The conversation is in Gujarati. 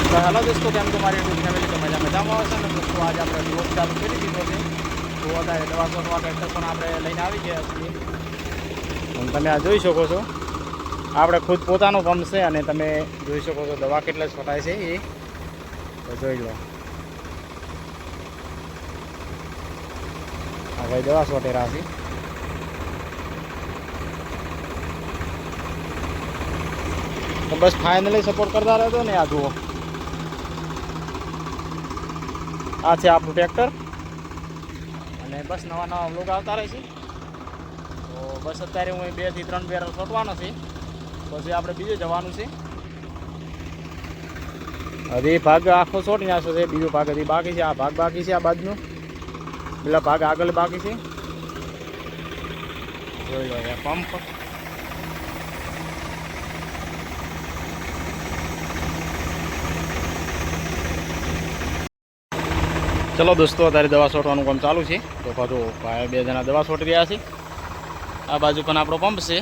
તો હેલો દોસ્તો, કેમ તમારી યુટ્યુબ ફેમિલી તો મજામાં આવશે ને દોસ્તો. આજે આપણે બ્લોગ ચાલુ કરી દીધો છે. તો અત્યારે દવા છોટવા ટ્રેક્ટર પણ આપણે લઈને આવી ગયા છીએ. અને તમે આ જોઈ શકો છો, આપણે ખુદ પોતાનો પંપ છે અને તમે જોઈ શકો છો દવા કેટલા છોટાય છે એ તો જોઈ લો. આ ભાઈ દવા છોટેરા છે. તો બસ ફાઇનલી સપોર્ટ કરતા રહેતો ને. આ જુઓ, આ છે આપણું ટ્રેક્ટર અને બસ નવા નવા વ્લોગ આવતા રહે છે. તો બસ અત્યારે હું 2 થી 3 બેરલ છોટવાનો છે, પછી આપણે બીજે જવાનું છે. હજી ભાગ આખો છોટી નાખ્યો છે, બીજો ભાગ હજી બાકી છે. આ ભાગ બાકી છે, આ બાજુનો પેલા ભાગ આગળ બાકી છે. જોઈ લો પંપ. ચલો દોસ્તો, અત્યારે દવા છોટવાનું કામ ચાલુ છે. તો પાછું ભાઈ 2 જણા દવા છોટી રહ્યા છે. આ બાજુ પણ આપણો પંપ છે.